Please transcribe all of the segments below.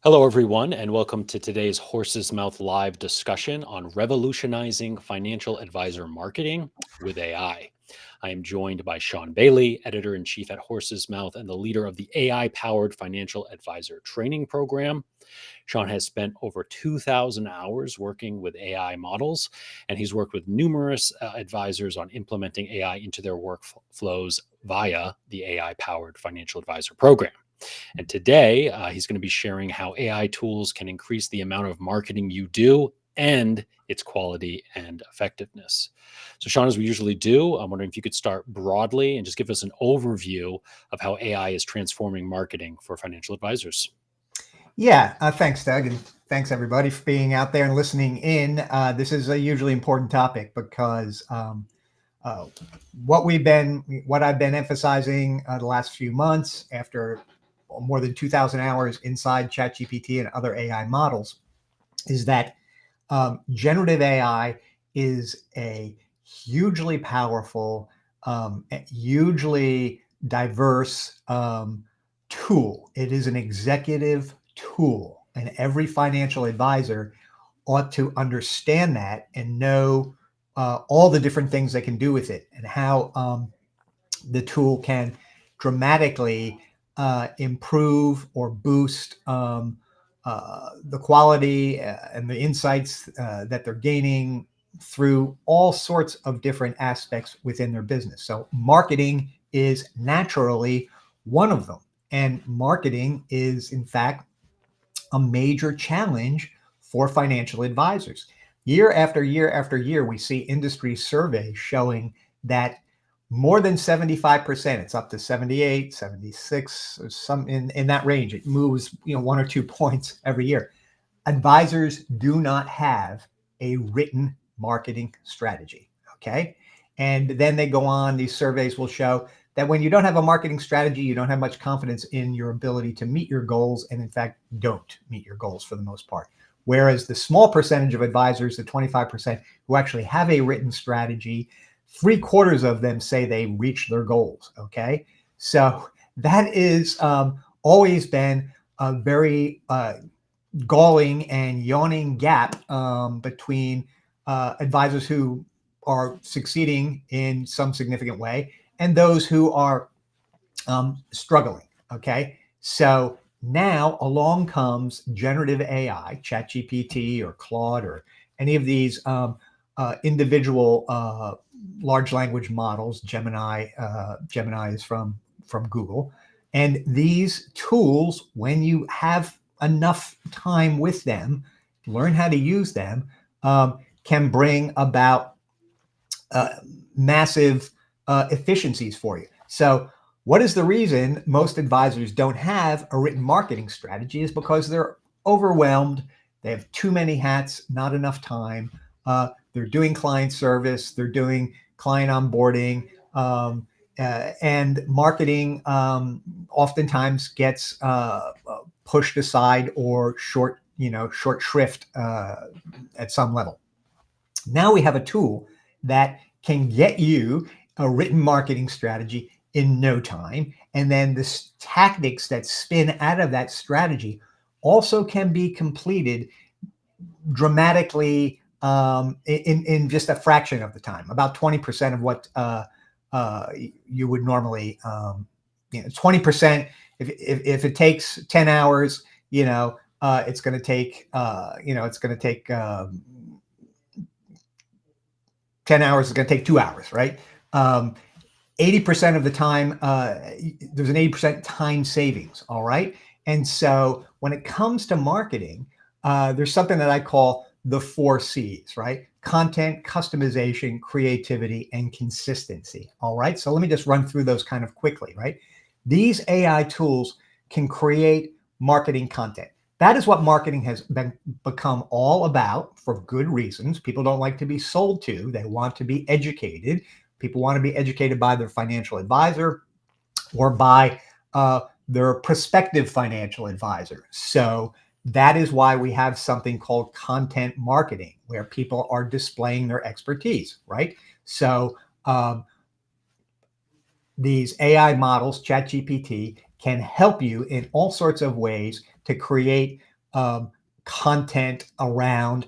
Hello, everyone, and welcome to today's Horsesmouth live discussion on revolutionizing financial advisor marketing with AI. I am joined by Sean Bailey, editor in chief at Horsesmouth and the leader of the AI powered financial advisor training program. Sean has spent over 2,000 hours working with AI models, and he's worked with numerous advisors on implementing AI into their workflows via the AI powered financial advisor program. And today, he's going to be sharing how AI tools can increase the amount of marketing you do and its quality and effectiveness. So, Sean, as we usually do, I'm wondering if you could start broadly and just give us an overview of how AI is transforming marketing for financial advisors. Yeah, thanks, Doug, and thanks everybody for being out there and listening in. This is a hugely important topic because uh, what I've been emphasizing the last few months, after more than 2,000 hours inside ChatGPT and other AI models, is that generative AI is a hugely powerful, hugely diverse tool. It is an executive tool, and every financial advisor ought to understand that and know all the different things they can do with it and how the tool can dramatically improve or boost the quality and the insights that they're gaining through all sorts of different aspects within their business. So, marketing is naturally one of them. And marketing is, in fact, a major challenge for financial advisors. Year after year after year, we see industry surveys showing that more than 75%, it's up to 78, 76, or some in that range. It moves, 1 or 2 points every year. Advisors do not have a written marketing strategy. Okay. And then they go on, these surveys will show that when you don't have a marketing strategy, you don't have much confidence in your ability to meet your goals, and in fact, don't meet your goals for the most part. Whereas the small percentage of advisors, the 25% who actually have a written strategy, 3/4 of them say they reach their goals. Okay. So that is always been a very galling and yawning gap between advisors who are succeeding in some significant way and those who are struggling. Okay. So now along comes generative AI, ChatGPT or Claude or any of these individual large language models. Gemini is from Google. And these tools, when you have enough time with them, learn how to use them, can bring about massive efficiencies for you. So, what is the reason most advisors don't have a written marketing strategy? Is because they're overwhelmed. They have too many hats, not enough time. They're doing client service, they're doing client onboarding, and marketing oftentimes gets pushed aside or short shrift at some level. Now we have a tool that can get you a written marketing strategy in no time. And then the tactics that spin out of that strategy also can be completed dramatically in just a fraction of the time, about 20% of what you would normally, 20%. If it takes 10 hours, it's going to take, 10 hours is going to take 2 hours, right? 80% of the time, there's an 80% time savings, all right? And so when it comes to marketing, there's something that I call the 4 C's, right? Content, customization, creativity, and consistency, all right? So let me just run through those kind of quickly, right? These AI tools can create marketing content. That is what marketing has become all about, for good reasons. People don't like to be sold to. They want to be educated. People want to be educated by their financial advisor or by their prospective financial advisor. So that is why we have something called content marketing, where people are displaying their expertise, right? So these AI models, ChatGPT, can help you in all sorts of ways to create content around,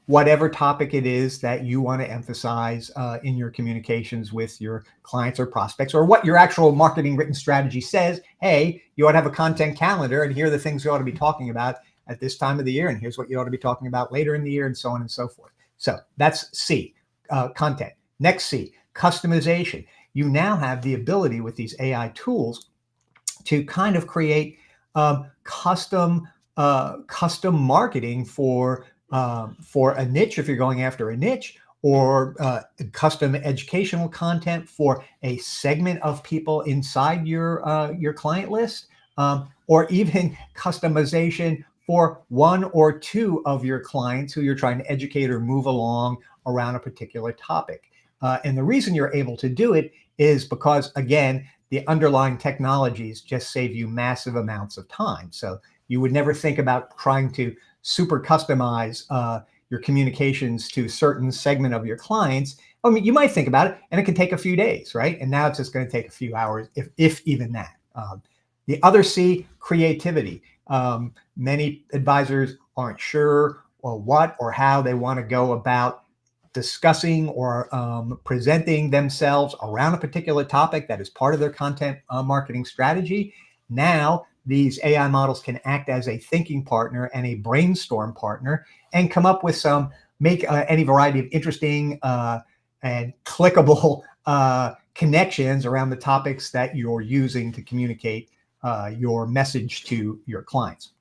whatever topic it is that you want to emphasize in your communications with your clients or prospects, or what your actual marketing written strategy says. Hey, you ought to have a content calendar, and here are the things you ought to be talking about at this time of the year, and here's what you ought to be talking about later in the year, and so on and so forth. So that's C, content. Next C, customization. You now have the ability with these AI tools to kind of create custom marketing for a niche, if you're going after a niche, or custom educational content for a segment of people inside your client list, or even customization for one or two of your clients who you're trying to educate or move along around a particular topic. And the reason you're able to do it is because, again, the underlying technologies just save you massive amounts of time. So you would never think about trying to super customize your communications to a certain segment of your clients. I mean, you might think about it, and it can take a few days, right? And now it's just going to take a few hours, if even that. The other C, creativity. Many advisors aren't sure what or how they want to go about discussing or presenting themselves around a particular topic that is part of their content marketing strategy. Now, these AI models can act as a thinking partner and a brainstorm partner and come up with make any variety of interesting and clickable connections around the topics that you're using to communicate your message to your clients.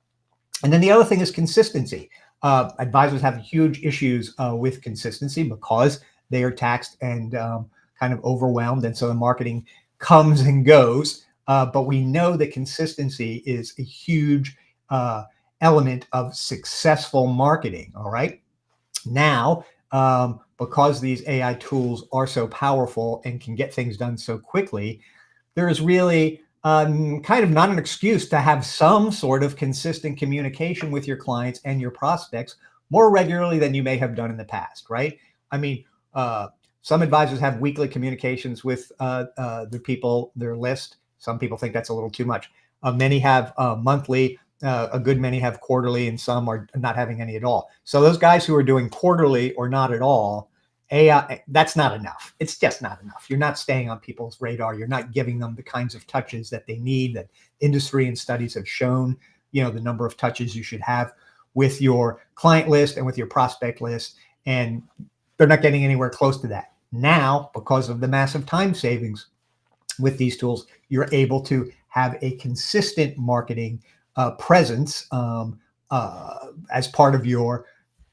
And then the other thing is consistency. Advisors have huge issues with consistency because they are taxed and kind of overwhelmed. And so the marketing comes and goes. But we know that consistency is a huge element of successful marketing. All right. Now, because these AI tools are so powerful and can get things done so quickly, there is really kind of not an excuse to have some sort of consistent communication with your clients and your prospects more regularly than you may have done in the past, right? I mean, some advisors have weekly communications with the people, their list. Some people think that's a little too much. Many have monthly, a good many have quarterly, and some are not having any at all. So those guys who are doing quarterly or not at all, AI, that's not enough. It's just not enough. You're not staying on people's radar. You're not giving them the kinds of touches that they need, that industry and studies have shown, the number of touches you should have with your client list and with your prospect list. And they're not getting anywhere close to that. Now, because of the massive time savings with these tools, you're able to have a consistent marketing presence as part of your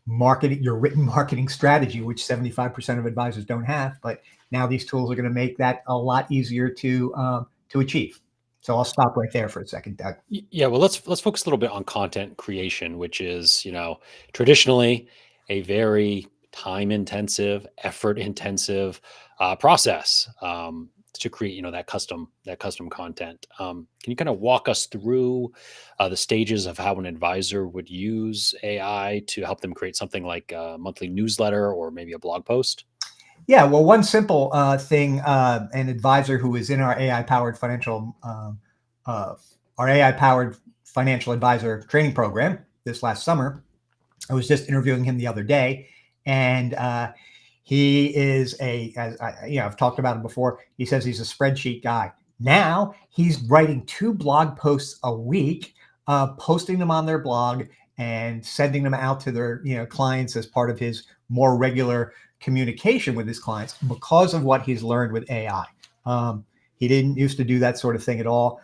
written marketing strategy, which 75% of advisors don't have. But now these tools are going to make that a lot easier to achieve. So I'll stop right there for a second, Doug. Yeah, well, let's focus a little bit on content creation, which is, traditionally a very time intensive, effort intensive process to create, that custom content. Can you kind of walk us through the stages of how an advisor would use AI to help them create something like a monthly newsletter or maybe a blog post? Yeah, well, one simple thing, an advisor who is in uh, our AI powered financial advisor training program this last summer. I was just interviewing him the other day, and he is I've talked about him before. He says he's a spreadsheet guy. Now he's writing 2 blog posts a week, posting them on their blog and sending them out to their clients as part of his more regular communication with his clients because of what he's learned with AI. He didn't used to do that sort of thing at all.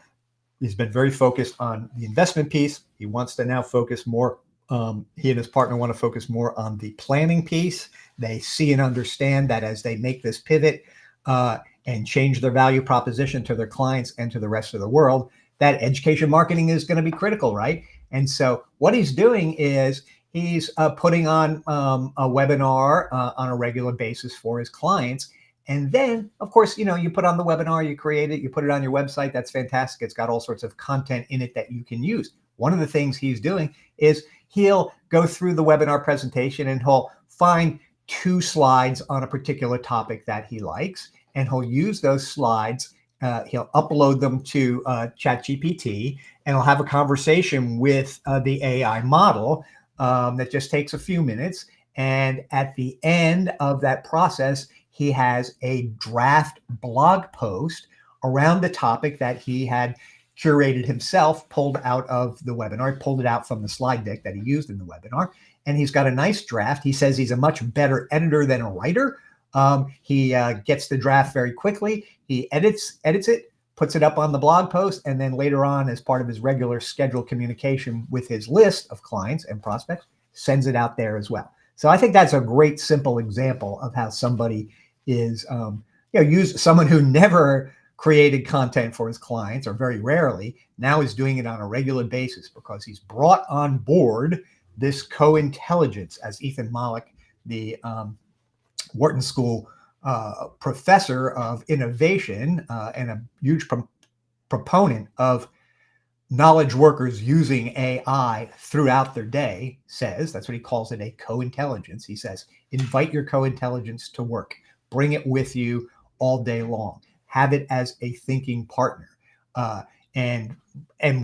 He's been very focused on the investment piece. He wants to now focus more. He and his partner want to focus more on the planning piece. They see and understand that as they make this pivot and change their value proposition to their clients and to the rest of the world, that education marketing is going to be critical, right? And so what he's doing is he's putting on a webinar on a regular basis for his clients. And then, of course, you put on the webinar, you create it, you put it on your website. That's fantastic. It's got all sorts of content in it that you can use. One of the things he's doing is he'll go through the webinar presentation and he'll find 2 slides on a particular topic that he likes, and he'll use those slides he'll upload them to ChatGPT, and he'll have a conversation with the AI model that just takes a few minutes. And at the end of that process, he has a draft blog post around the topic that he had curated himself, pulled out of the webinar, pulled it out from the slide deck that he used in the webinar. And he's got a nice draft. He says he's a much better editor than a writer. He gets the draft very quickly. He edits it, puts it up on the blog post, and then later on, as part of his regular scheduled communication with his list of clients and prospects, sends it out there as well. So I think that's a great, simple example of how somebody is, use someone who never created content for his clients, or very rarely, now is doing it on a regular basis because he's brought on board this co-intelligence, as Ethan Mollick, the Wharton School professor of innovation and a huge proponent of knowledge workers using AI throughout their day, says, that's what he calls it, a co-intelligence. He says, invite your co-intelligence to work. Bring it with you all day long. Have it as a thinking partner. And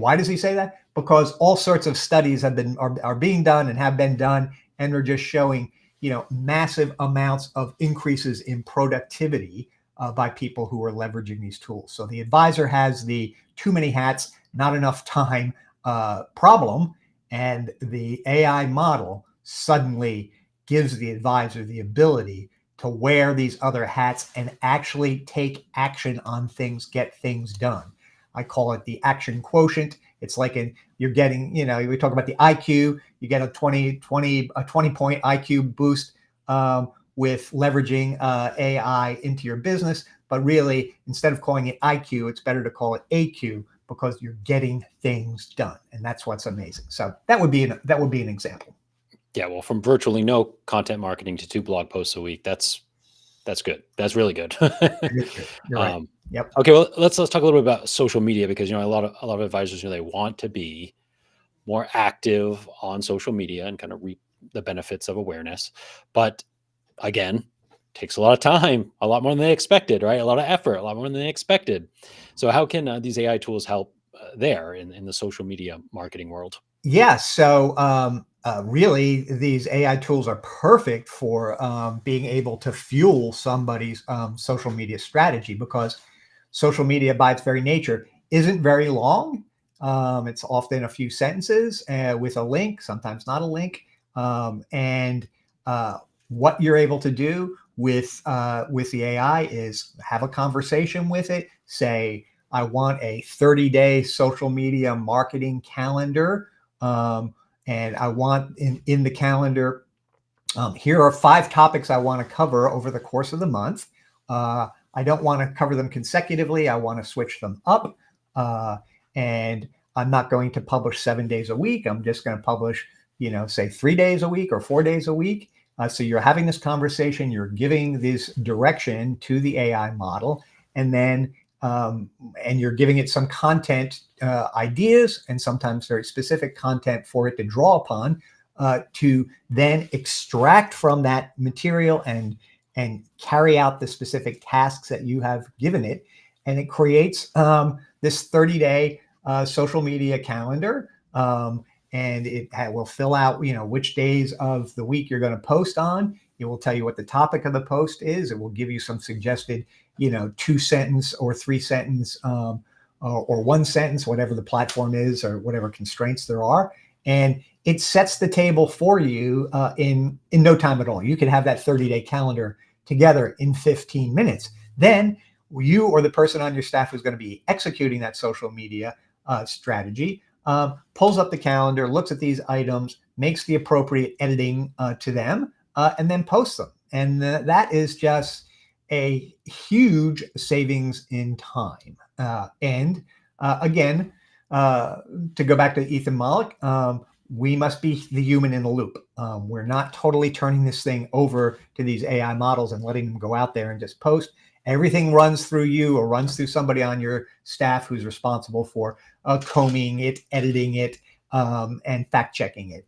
why does he say that? Because all sorts of studies are being done and have been done, and they're just showing massive amounts of increases in productivity by people who are leveraging these tools. So the advisor has the too many hats, not enough time problem, and the AI model suddenly gives the advisor the ability to wear these other hats and actually take action on things, get things done. I call it the action quotient. It's like you're getting, we talk about the IQ, you get a 20 point IQ boost with leveraging AI into your business. But really, instead of calling it IQ, it's better to call it AQ, because you're getting things done. And that's what's amazing. So that would be an example. Yeah, well, from virtually no content marketing to 2 blog posts a week, that's good. That's really good. You're right. Yep. Okay, well, let's talk a little bit about social media, because a lot of advisors, they want to be more active on social media and kind of reap the benefits of awareness. But again, takes a lot of time, a lot more than they expected, right? A lot of effort, a lot more than they expected. So how can these AI tools help there in the social media marketing world? Yeah. So really, these AI tools are perfect for being able to fuel somebody's social media strategy, because social media, by its very nature, isn't very long. It's often a few sentences with a link, sometimes not a link. And what you're able to do with the AI is have a conversation with it. Say, I want a 30-day social media marketing calendar. And I want in the calendar, here are 5 topics I want to cover over the course of the month. I don't want to cover them consecutively. I want to switch them up. And I'm not going to publish 7 days a week. I'm just going to publish, say 3 days a week or 4 days a week. So you're having this conversation, you're giving this direction to the AI model, and then and you're giving it some content ideas, and sometimes very specific content for it to draw upon, to then extract from that material and carry out the specific tasks that you have given it. And it creates this 30-day social media calendar. And it will fill out, which days of the week you're going to post on. It will tell you what the topic of the post is. It will give you some suggested, 2-sentence or 3-sentence or 1 sentence, whatever the platform is or whatever constraints there are. And it sets the table for you in no time at all. You can have that 30-day calendar together in 15 minutes. Then you or the person on your staff who's going to be executing that social media strategy pulls up the calendar, looks at these items, makes the appropriate editing to them, and then posts them. And that is just a huge savings in time. And again, to go back to Ethan Mollick, we must be the human in the loop. We're not totally turning this thing over to these AI models and letting them go out there and just post. Everything runs through you or runs through somebody on your staff who's responsible for combing it, editing it, and fact checking it.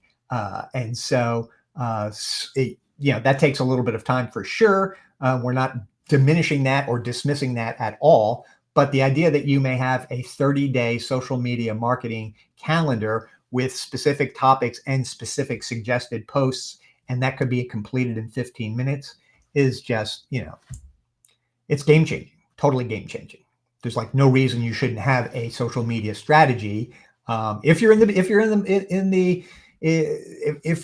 And so, that takes a little bit of time for sure. We're not diminishing that or dismissing that at all. but the idea that you may have a 30-day social media marketing calendar with specific topics and specific suggested posts, and that could be completed in 15 minutes is just, it's game changing, totally game changing. There's like no reason you shouldn't have a social media strategy. If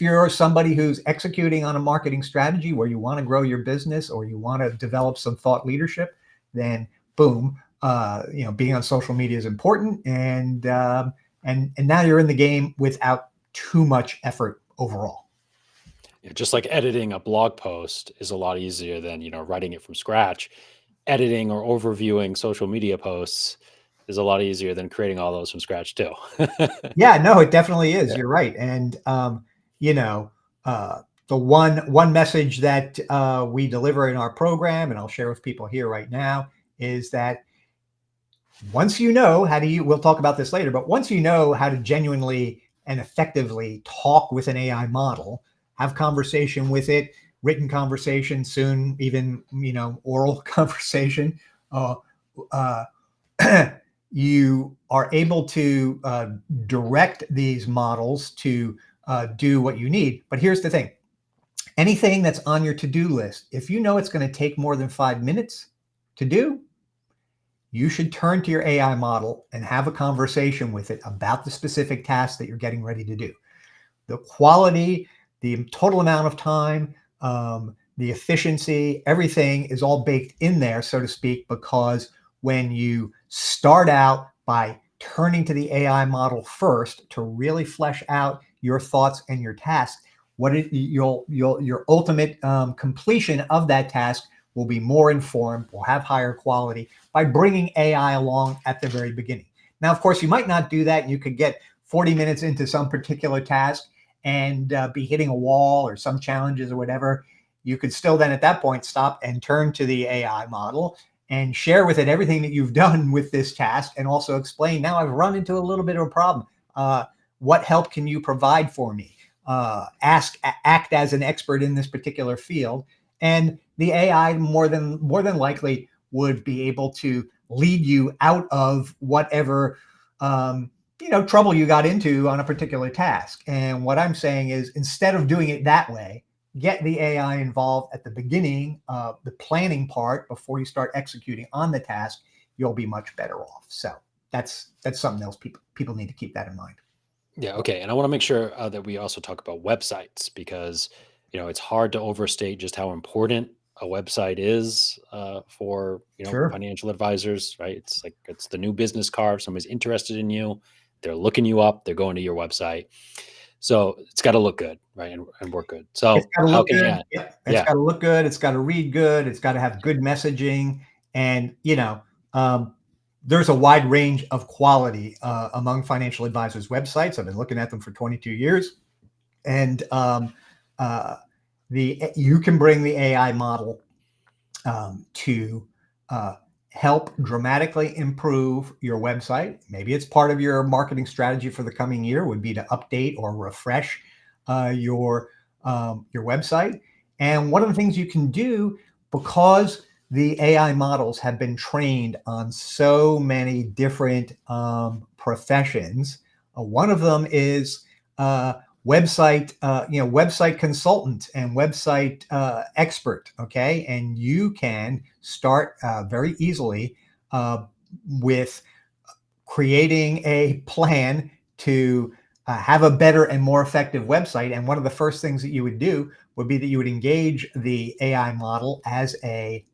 you're somebody who's executing on a marketing strategy where you want to grow your business or you want to develop some thought leadership, then boom, being on social media is important, and now you're in the game without too much effort overall. Yeah, just like editing a blog post is a lot easier than, writing it from scratch. Editing or overviewing social media posts is a lot easier than creating all those from scratch too. Yeah, no, it definitely is. Yeah. You're right. And the one message that we deliver in our program, and I'll share with people here right now, is that once you know how to we'll talk about this later, but once you know how to genuinely and effectively talk with an AI model, have conversation with it, written conversation, soon even oral conversation, uh, uh, you are able to direct these models to do what you need. But here's the thing: anything that's on your to-do list, if you know it's going to take more than 5 minutes to do, you should turn to your AI model and have a conversation with it about the specific task that you're getting ready to do. The quality, the total amount of time, the efficiency, everything is all baked in there, so to speak, because when you start out by turning to the AI model first to really flesh out your thoughts and your task, your ultimate completion of that task will be more informed, will have higher quality by bringing AI along at the very beginning. Now, of course, you might not do that. You could get 40 minutes into some particular task and be hitting a wall or some challenges or whatever. You could still then at that point stop and turn to the AI model and share with it everything that you've done with this task, and also explain, now I've run into a little bit of a problem. What help can you provide for me? Act as an expert in this particular field. And the AI more than likely would be able to lead you out of whatever trouble you got into on a particular task. And what I'm saying is, instead of doing it that way, get the AI involved at the beginning, the planning part, before you start executing on the task. You'll be much better off. So that's something else people need to keep that in mind. Yeah. Okay. And I want to make sure that we also talk about websites, because, it's hard to overstate just how important a website is for, Sure. financial advisors, right? It's like, it's the new business card. If somebody's interested in you, they're looking you up, they're going to your website. So it's got to look good, right? And work good. It's So got to how look can, good. yeah, Yeah. It's yeah, got to look good. It's got to read good. It's got to have good messaging. And, um, there's a wide range of quality among financial advisors' websites. I've been looking at them for 22 years. And uh, you can bring the AI model to help dramatically improve your website. Maybe it's part of your marketing strategy for the coming year would be to update or refresh your website. And one of the things you can do, because the AI models have been trained on so many different professions, one of them is website consultant and website expert. Okay. And you can start very easily with creating a plan to have a better and more effective website. And one of the first things that you would do would be that you would engage the AI model as a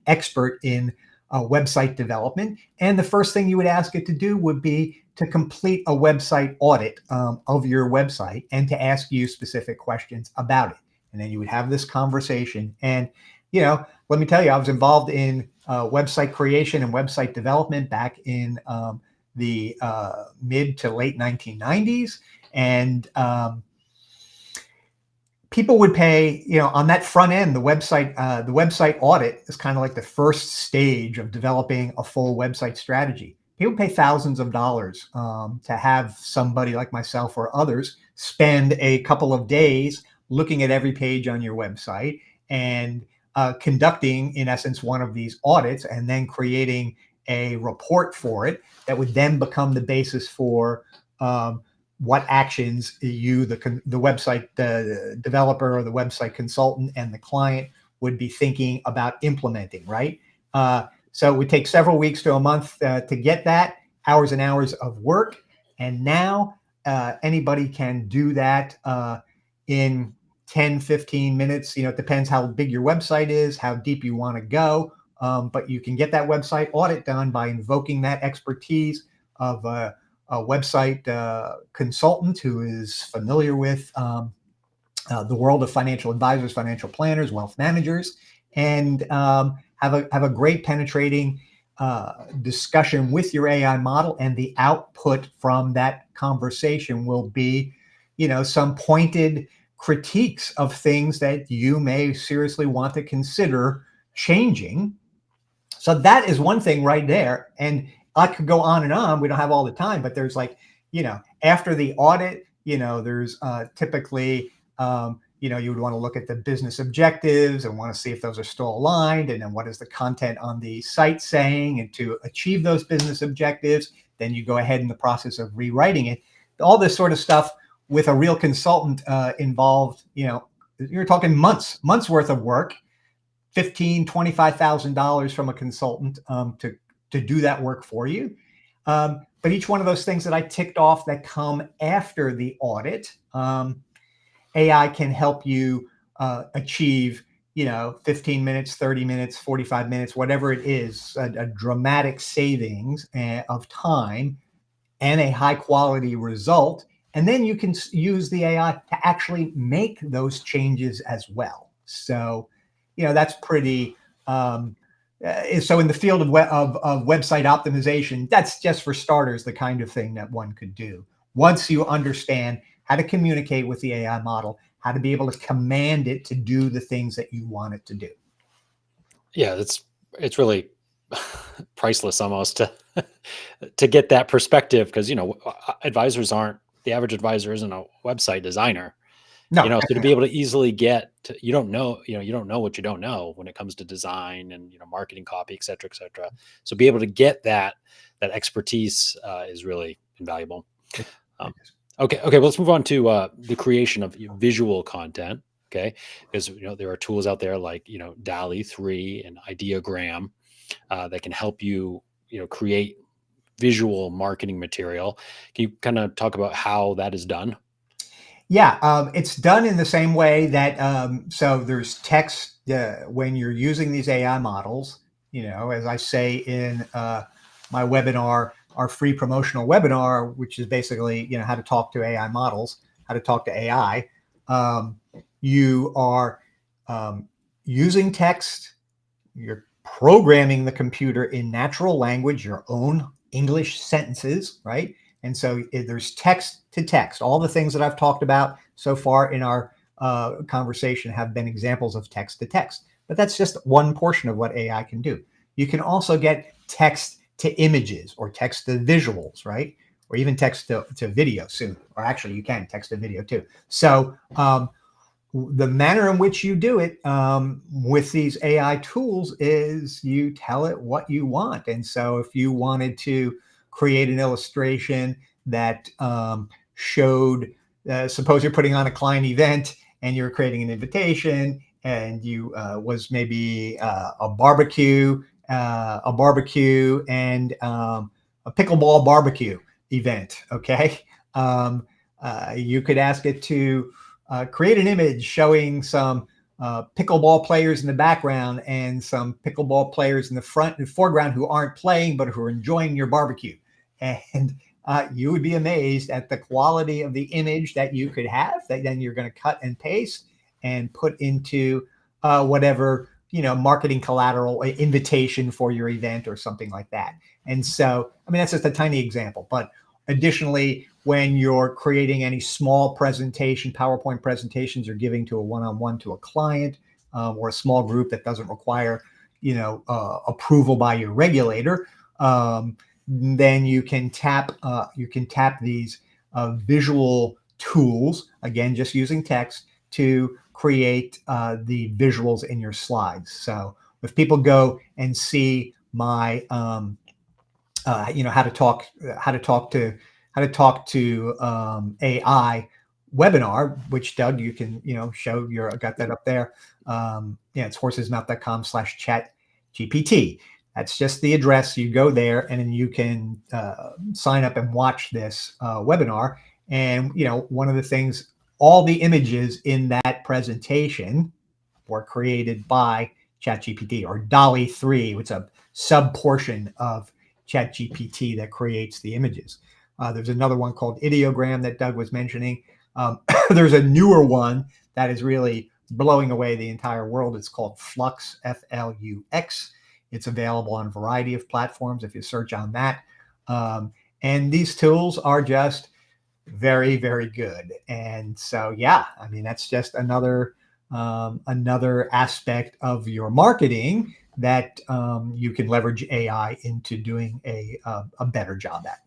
expert in website development. And the first thing you would ask it to do would be to complete a website audit of your website and to ask you specific questions about it. And then you would have this conversation. And, let me tell you, I was involved in website creation and website development back in the mid to late 1990s. And people would pay, on that front end, the website audit is kind of like the first stage of developing a full website strategy. People pay thousands of dollars to have somebody like myself or others spend a couple of days looking at every page on your website and conducting, in essence, one of these audits, and then creating a report for it that would then become the basis for what actions the website developer or the website consultant and the client would be thinking about implementing, right? So it would take several weeks to a month to get that, hours and hours of work. And now anybody can do that in 10, 15 minutes. It depends how big your website is, how deep you want to go. But you can get that website audit done by invoking that expertise of a website consultant who is familiar with the world of financial advisors, financial planners, wealth managers, and have a great penetrating discussion with your AI model. And the output from that conversation will be, some pointed critiques of things that you may seriously want to consider changing. So that is one thing right there. And I could go on and on. We don't have all the time, but there's after the audit, there's typically, you would want to look at the business objectives and want to see if those are still aligned. And then what is the content on the site saying? And to achieve those business objectives, then you go ahead in the process of rewriting it. All this sort of stuff with a real consultant involved, you're talking months worth of work. $15,000, $25,000 from a consultant to do that work for you. But each one of those things that I ticked off that come after the audit, AI can help you achieve, 15 minutes, 30 minutes, 45 minutes, whatever it is, a dramatic savings of time and a high quality result. And then you can use the AI to actually make those changes as well. So, that's pretty. So in the field of website optimization, that's just for starters the kind of thing that one could do. Once you understand how to communicate with the AI model, how to be able to command it to do the things that you want it to do. Yeah, it's really priceless almost to get that perspective, because advisors aren't the average advisor isn't a website designer. No, So to be able to easily get to, you don't know what you don't know when it comes to design and, marketing, copy, et cetera, et cetera. So be able to get that expertise is really invaluable. Okay. Well, let's move on to the creation of visual content. Okay. Because, there are tools out there like, DALL-E 3 and Ideogram that can help you, create visual marketing material. Can you kind of talk about how that is done? Yeah, it's done in the same way that so there's text when you're using these AI models. As I say in my webinar, our free promotional webinar, which is basically how to talk to AI models, how to talk to AI. You are using text. You're programming the computer in natural language, your own English sentences, right? And so there's text to text. All the things that I've talked about so far in our conversation have been examples of text to text. But that's just one portion of what AI can do. You can also get text to images or text to visuals, right? Or even text to video soon. Or actually, you can text to video too. So the manner in which you do it with these AI tools is you tell it what you want. And so if you wanted to create an illustration that showed, suppose you're putting on a client event and you're creating an invitation and you was maybe a barbecue and a pickleball barbecue event. Okay. You could ask it to create an image showing some pickleball players in the background and some pickleball players in the front and foreground who aren't playing but who are enjoying your barbecue. And you would be amazed at the quality of the image that you could have that then you're going to cut and paste and put into whatever marketing collateral invitation for your event or something like that. And so, I mean, that's just a tiny example, but additionally, when you're creating any small presentation, PowerPoint presentations you're giving to a one-on-one to a client or a small group that doesn't require, approval by your regulator, then you can tap these visual tools, again, just using text to create the visuals in your slides. So if people go and see my how to talk, how to talk to AI webinar, which Doug, you can, show I got that up there. Yeah, it's horsesmouth.com/chat GPT. That's just the address. You go there and then you can sign up and watch this webinar. And, one of the things, all the images in that presentation were created by ChatGPT, or Dolly 3, which is a sub portion of ChatGPT that creates the images. There's another one called Ideogram that Doug was mentioning. There's a newer one that is really blowing away the entire world. It's called Flux, Flux. It's available on a variety of platforms if you search on that. And these tools are just very, very good. And so, yeah, I mean, that's just another aspect of your marketing that you can leverage AI into doing a better job at.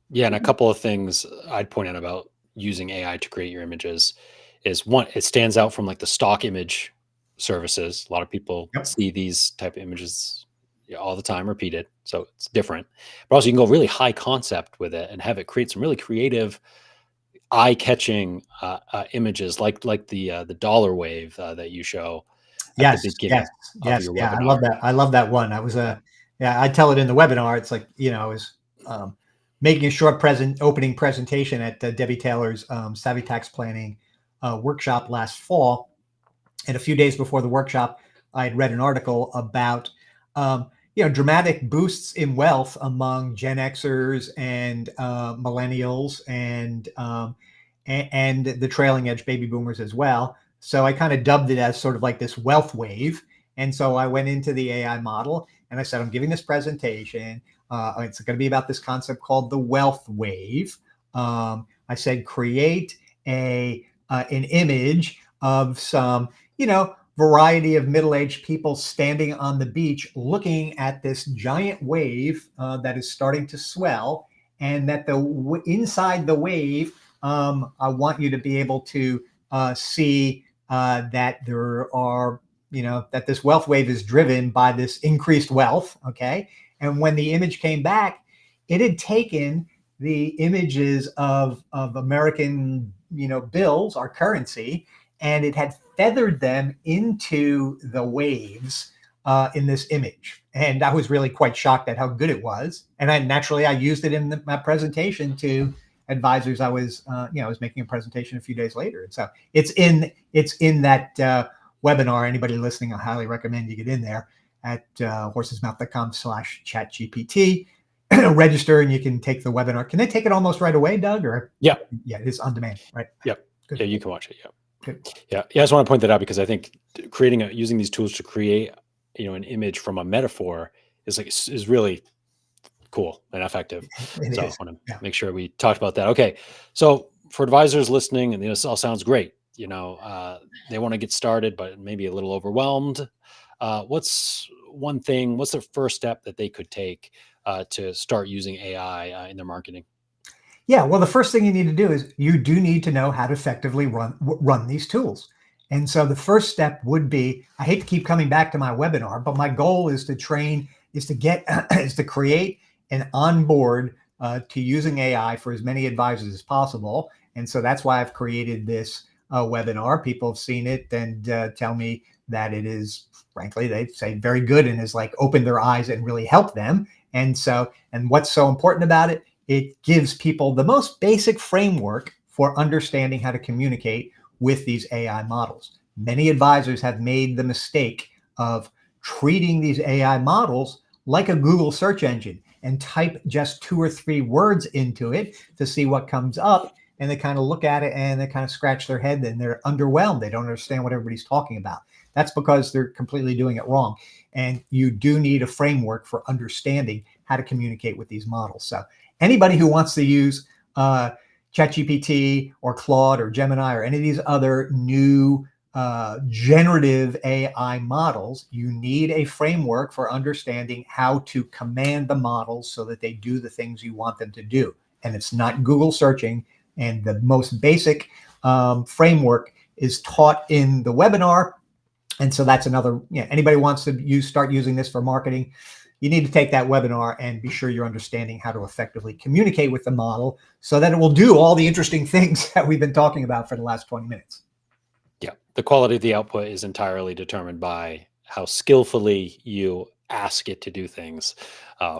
Yeah, and a couple of things I'd point out about using AI to create your images is, one, it stands out from like the stock image services. A lot of people Yep. see these type of images all the time repeated, so it's different. But also, you can go really high concept with it and have it create some really creative, eye-catching images, like the dollar wave that you show at the Yes, beginning yes, of yes. your Yeah, I love webinar. that. I love that one. I was yeah, I tell it in the webinar. It's like, I was making a short opening presentation at Debbie Taylor's Savvy Tax Planning workshop last fall. And a few days before the workshop, I had read an article about dramatic boosts in wealth among Gen Xers and millennials and the trailing edge baby boomers as well. So I kind of dubbed it as sort of like this wealth wave. And so I went into the AI model and I said, I'm giving this presentation. It's going to be about this concept called the wealth wave. I said, create an image of some, variety of middle-aged people standing on the beach looking at this giant wave that is starting to swell, and that inside the wave, I want you to be able to see that there are, that this wealth wave is driven by this increased wealth. Okay. And when the image came back, it had taken the images of American, bills, our currency, and it had feathered them into the waves in this image. And I was really quite shocked at how good it was. And I used it in my presentation to advisors. I was making a presentation a few days later. And so it's in that webinar. Anybody listening, I highly recommend you get in there at horsesmouth.com/chatgpt. Register and you can take the webinar. Can they take it almost right away, Doug? Or Yeah, yeah, it is on demand, right? yep, Good. yeah, you can watch it. Yeah. Good. Yeah, I just want to point that out because I think using these tools to create, an image from a metaphor is really cool and effective. It So I is. want to Yeah. make sure we talked about that. Okay, so for advisors listening, and this all sounds great. They want to get started, but maybe a little overwhelmed. What's one thing? What's the first step that they could take to start using AI in their marketing? Yeah, well, the first thing you need to do is you do need to know how to effectively run these tools. And so the first step would be, I hate to keep coming back to my webinar, but my goal is to is to create an onboard to using AI for as many advisors as possible. And so that's why I've created this webinar. People have seen it and tell me that it is, frankly, they say very good and has like opened their eyes and really helped them. And what's so important about it? It gives people the most basic framework for understanding how to communicate with these AI models. Many advisors have made the mistake of treating these AI models like a Google search engine and type just 2 or 3 words into it to see what comes up. And they kind of look at it and they kind of scratch their head and they're underwhelmed. They don't understand what everybody's talking about. That's because they're completely doing it wrong. And you do need a framework for understanding how to communicate with these models. So anybody who wants to use ChatGPT or Claude or Gemini or any of these other new generative AI models, you need a framework for understanding how to command the models so that they do the things you want them to do. And it's not Google searching. And the most basic framework is taught in the webinar. And so that's another, anybody wants to start using this for marketing, you need to take that webinar and be sure you're understanding how to effectively communicate with the model so that it will do all the interesting things that we've been talking about for the last 20 minutes. Yeah. The quality of the output is entirely determined by how skillfully you ask it to do things,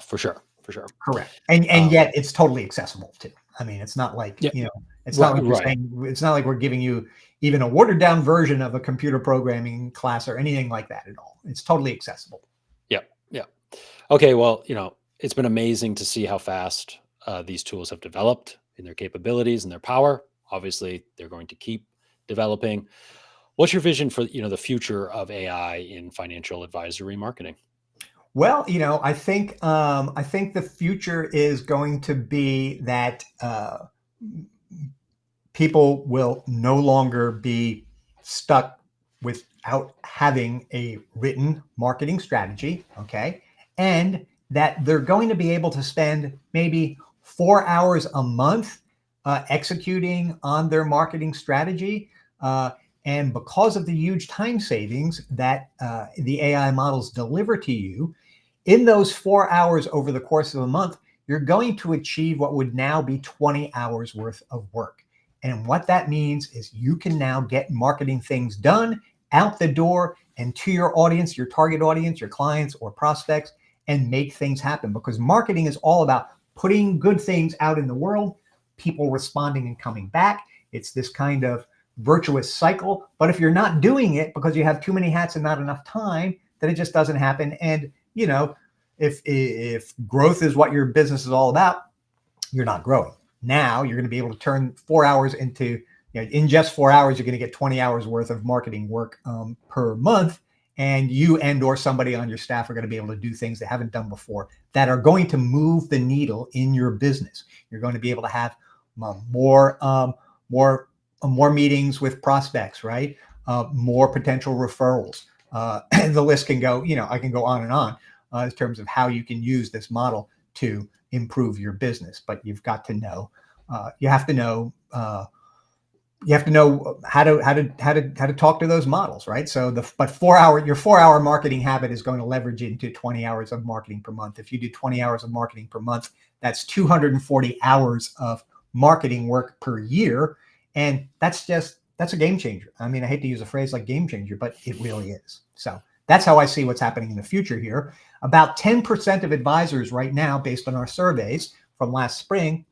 for sure. For sure. Correct. And yet it's totally accessible too. I mean, it's not like, Yeah. it's not Right. like we're Right. saying, it's not like we're giving you even a watered down version of a computer programming class or anything like that at all. It's totally accessible. Yeah. Yeah. Okay. Well, it's been amazing to see how fast these tools have developed in their capabilities and their power. Obviously, they're going to keep developing. What's your vision for the future of AI in financial advisory marketing? Well, I think the future is going to be that people will no longer be stuck without having a written marketing strategy, okay? And that they're going to be able to spend maybe 4 hours a month executing on their marketing strategy. And because of the huge time savings that the AI models deliver to you, in those 4 hours over the course of a month, you're going to achieve what would now be 20 hours worth of work. And what that means is you can now get marketing things done out the door and to your audience, your target audience, your clients or prospects, and make things happen. Because marketing is all about putting good things out in the world, people responding and coming back. It's this kind of virtuous cycle. But if you're not doing it because you have too many hats and not enough time, then it just doesn't happen. And if growth is what your business is all about, you're not growing. Now you're going to be able to turn 4 hours into, in just 4 hours, you're going to get 20 hours worth of marketing work per month. And you and or somebody on your staff are going to be able to do things they haven't done before that are going to move the needle in your business. You're going to be able to have more meetings with prospects, right? More potential referrals. And the list can go, I can go on and on in terms of how you can use this model to improve your business. But you've got to know, you have to know how to talk to those models, right? So your 4 hour marketing habit is going to leverage into 20 hours of marketing per month. If you do 20 hours of marketing per month, that's 240 hours of marketing work per year. And that's a game changer. I mean, I hate to use a phrase like game changer, but it really is. So that's how I see what's happening in the future here. About 10% of advisors right now, based on our surveys from last spring,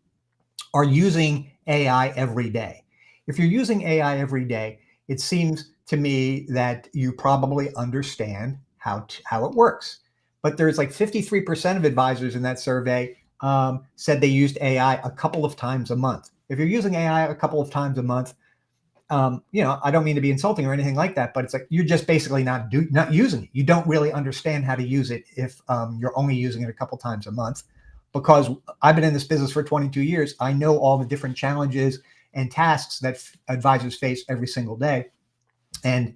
are using AI every day. If you're using AI every day, it seems to me that you probably understand how it works. But there's like 53% of advisors in that survey said they used AI a couple of times a month. If you're using AI a couple of times a month, I don't mean to be insulting or anything like that, but it's like you're just basically not using it. You don't really understand how to use it if you're only using it a couple times a month. Because I've been in this business for 22 years, I know all the different challenges and tasks that advisors face every single day. And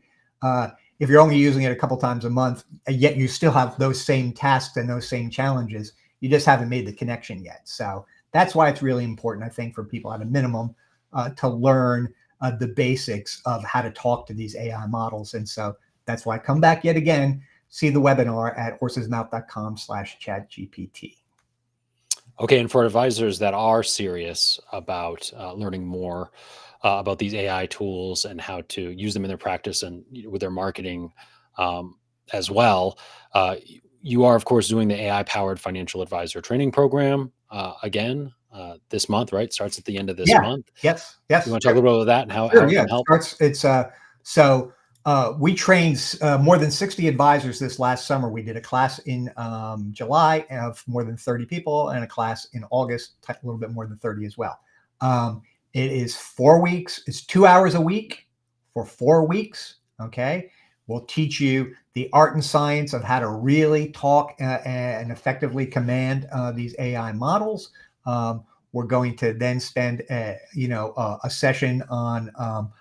if you're only using it a couple times a month, yet you still have those same tasks and those same challenges, you just haven't made the connection yet. So that's why it's really important, I think, for people at a minimum to learn the basics of how to talk to these AI models. And so that's why I come back yet again, see the webinar at horsesmouth.com/chatgpt. Okay, and for advisors that are serious about learning more about these AI tools and how to use them in their practice and with their marketing as well, you are, of course, doing the AI-powered financial advisor training program again this month, right? Starts at the end of this Yeah. month. Yes. You Yes. want to talk a little bit about that and Sure. how it Yeah. can help? So we trained more than 60 advisors this last summer. We did a class in July of more than 30 people and a class in August, a little bit more than 30 as well. It is 4 weeks. It's 2 hours a week for 4 weeks. Okay. We'll teach you the art and science of how to really talk and effectively command these AI models. We're going to then spend, a session on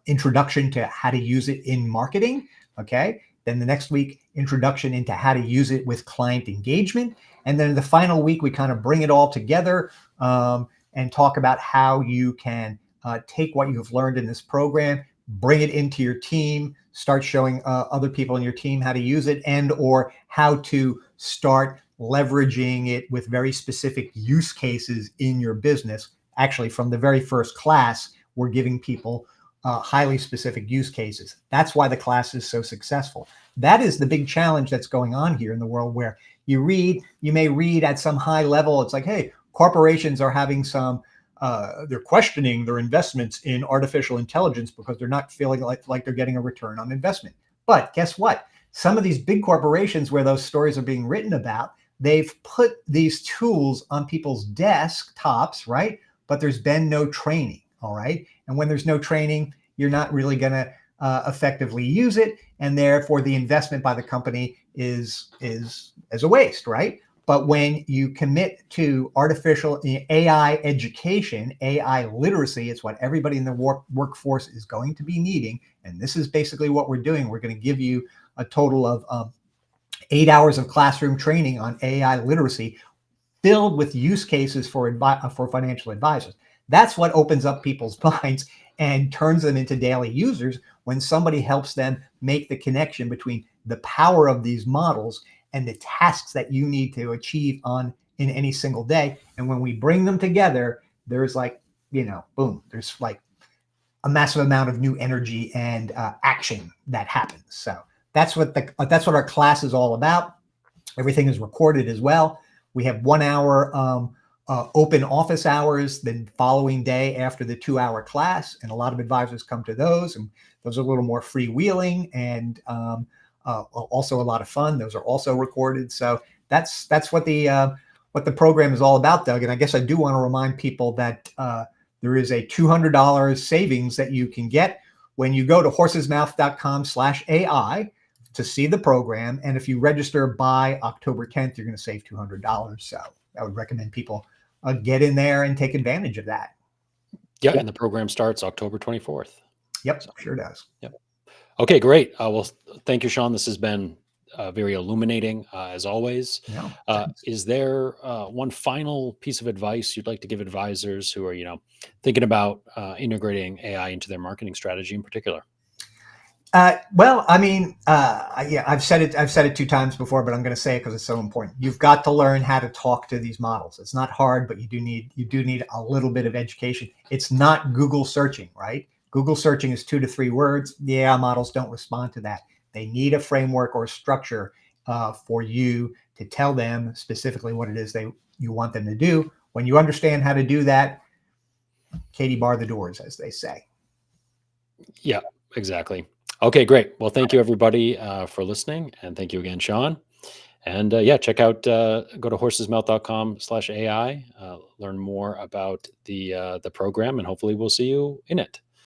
introduction to how to use it in marketing. Okay. Then the next week, introduction into how to use it with client engagement. And then the final week, we kind of bring it all together and talk about how you can take what you've learned in this program, bring it into your team, start showing other people in your team how to use it, and or how to start leveraging it with very specific use cases in your business. Actually, from the very first class, we're giving people highly specific use cases. That's why the class is so successful. That is the big challenge that's going on here in the world, where you may read at some high level, it's like, hey, corporations are having some they're questioning their investments in artificial intelligence because they're not feeling like they're getting a return on investment. But guess what? Some of these big corporations where those stories are being written about, they've put these tools on people's desktops, right? But there's been no training, all right? And when there's no training, you're not really going to effectively use it, and therefore the investment by the company is a waste, right? But when you commit to artificial AI education, AI literacy, it's what everybody in the workforce is going to be needing. And this is basically what we're doing. We're going to give you a total of 8 hours of classroom training on AI literacy, filled with use cases for financial advisors. That's what opens up people's minds and turns them into daily users, when somebody helps them make the connection between the power of these models and the tasks that you need to achieve in any single day. And when we bring them together, there's like, boom, there's like a massive amount of new energy and action that happens. So that's what our class is all about. Everything is recorded as well. We have 1 hour open office hours the following day after the 2-hour class, and a lot of advisors come to those, and those are a little more freewheeling and also a lot of fun. Those are also recorded. So that's what the program is all about, Doug. And I guess I do want to remind people that there is a $200 savings that you can get when you go to horsesmouth.com/AI to see the program. And if you register by October 10th, you're going to save $200. So I would recommend people get in there and take advantage of that. Yeah, and the program starts October 24th. Yep, So, sure does. yep. Okay, great. Well, thank you, Sean. This has been very illuminating, as always. Yeah, Is there one final piece of advice you'd like to give advisors who are, thinking about integrating AI into their marketing strategy in particular? Well, I mean, yeah, I've said it 2 times before, but I'm going to say it because it's so important. You've got to learn how to talk to these models. It's not hard, but you do need a little bit of education. It's not Google searching, right? Google searching is 2 to 3 words. The AI models don't respond to that. They need a framework or a structure for you to tell them specifically what it is you want them to do. When you understand how to do that, Katie, bar the doors, as they say. Yeah, exactly. Okay, great. Well, thank you everybody for listening, and thank you again, Sean. And yeah, check out go to horsesmouth.com/AI, learn more about the program, and hopefully we'll see you in it.